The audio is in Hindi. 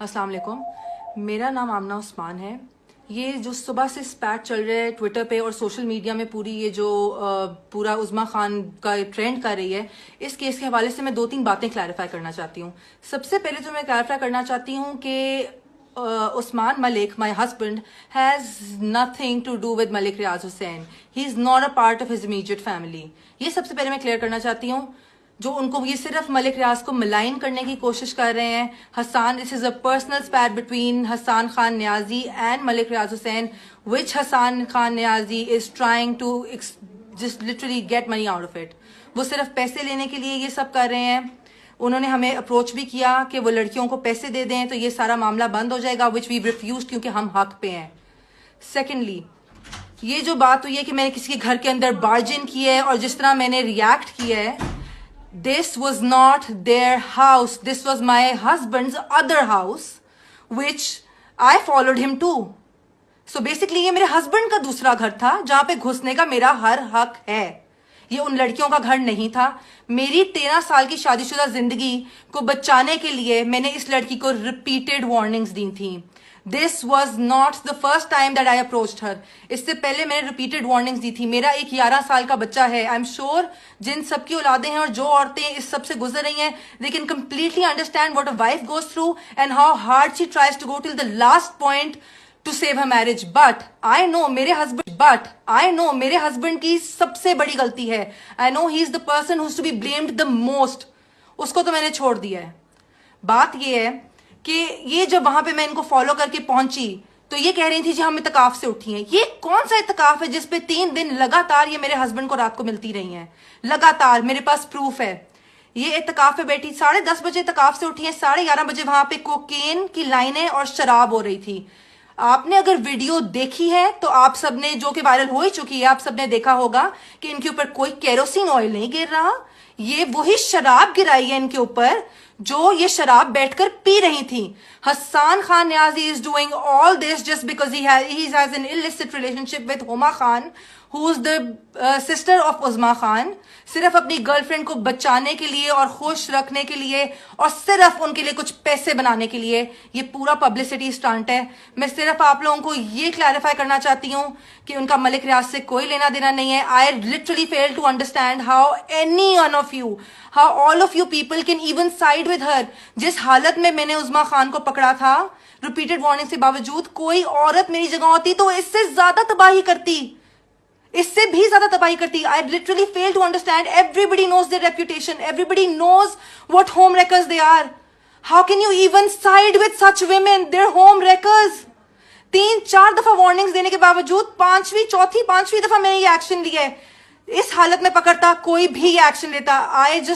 अस्सलाम वालेकुम। मेरा नाम आमना उस्मान है। ये जो सुबह से स्पैट चल रहा है ट्विटर पे और सोशल मीडिया में, पूरी ये जो पूरा उज़्मा खान का ट्रेंड कर रही है, इस केस के हवाले से मैं 2-3 बातें क्लैरिफाई करना चाहती हूँ। सबसे पहले तो मैं क्लैरिफाई करना चाहती हूँ कि Usman Malik, my husband, has nothing to do with Malik Riaz Hussain. He is not a part of his immediate family. ये सबसे पहले मैं क्लियर करना चाहती हूँ। जो उनको, ये सिर्फ मलिक रियाज को मलाइन करने की कोशिश कर रहे हैं। Hasan, this is a personal spat between Hasan Khan Niazi and Malik Riaz Hussain, which Hasan Khan Niazi is trying to just literally get money out of it. वो सिर्फ पैसे लेने के लिए ये सब कर रहे हैं। उन्होंने हमें अप्रोच भी किया कि वो लड़कियों को पैसे दे दें तो ये सारा मामला बंद हो जाएगा, विच वी रिफ्यूज, क्योंकि हम हक पे हैं। सेकेंडली, ये जो बात हुई है कि मैंने किसी के घर के अंदर बार्जिन किया है और जिस तरह मैंने रिएक्ट किया है, this was not their house. This was my husband's other house, which I followed him to. So basically ये मेरे हस्बैंड का दूसरा घर था जहां पे घुसने का मेरा हर हक है। ये उन लड़कियों का घर नहीं था। मेरी 13 साल की शादीशुदा जिंदगी को बचाने के लिए मैंने इस लड़की को रिपीटेड वार्निंग्स दी थी। This was not the first time that I approached her. इससे पहले मैंने रिपीटेड वार्निंग्स दी थी। मेरा एक 11 साल का बच्चा है। आई एम श्योर जिन सबकी औलादें हैं और जो औरतें इस सब से गुजर रही हैं, they can completely understand what a wife goes through and how hard she tries to go till the last point to save her marriage. But I know मेरे हस्बैंड की सबसे बड़ी गलती है। I know he is the person who is to be blamed the most. उसको तो मैंने छोड़ दिया है। बात ये है कि ये जब वहां पे मैं इनको फॉलो करके पहुंची तो ये कह रही थी जी हम इतकाफ से उठी हैं। ये कौन सा इतकाफ है जिसपे 3 दिन लगातार ये मेरे हस्बैंड को रात को मिलती रही हैं? लगातार मेरे पास प्रूफ है। ये इतकाफ पे बैठी, 10:30 बजे इतकाफ से उठी है, 11:30 बजे वहां पे कोकेन की लाइनें और शराब हो रही थी। आपने अगर वीडियो देखी है तो आप सबने, जो कि वायरल हो ही चुकी है, आप सबने देखा होगा कि इनके ऊपर कोई केरोसिन ऑयल नहीं गिर रहा। ये वही शराब गिराई है इनके ऊपर जो ये शराब बैठकर पी रही थी। Hasan Khan Niazi is doing all this just because he has an illicit relationship with Huma Khan, who is the sister of Uzma Khan. सिर्फ अपनी गर्लफ्रेंड को बचाने के लिए और खुश रखने के लिए और सिर्फ उनके लिए कुछ पैसे बनाने के लिए ये पूरा पब्लिसिटी स्टंट है। मैं सिर्फ आप लोगों को ये क्लैरिफाई करना चाहती हूँ कि उनका मलिक रियाज से कोई लेना देना नहीं है। I literally fail to understand how any one of you, how all of you people can even side with her. जिस हालत में मैंने उज़्मा खान को पकड़ा था, रिपीटेड वार्निंग के बावजूद, कोई औरत मेरी जगह होती तो इससे ज्यादा तबाही करती, इससे भी ज्यादा तबाही करती। I literally fail to understand. Everybody knows their reputation, everybody knows what home wreckers they are. How can you even side with such women? They're home wreckers. 3-4 दफा वार्निंग्स देने के बावजूद चौथी पांचवी दफा मैंने ये एक्शन लिया है। इस हालत में पकड़ता, कोई भी एक्शन लेता। I just